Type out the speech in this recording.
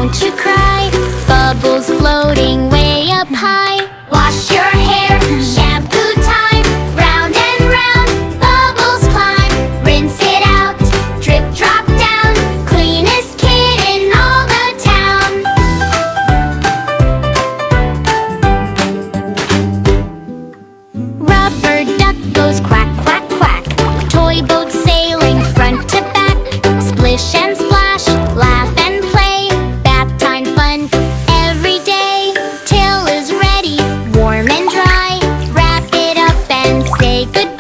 don't you cry. Bubbles floating way up high. Wash your hair, shampoo time. Round and round, bubbles climb. Rinse it out, drip drop down. Cleanest kid in all the town. Rubber duck goes quack, quack, quack. Toy boat sailing front to back. Splish and splash, laugh and play. Bath time fun every day. Tail is ready, warm and dry. Wrap it up and say goodbye.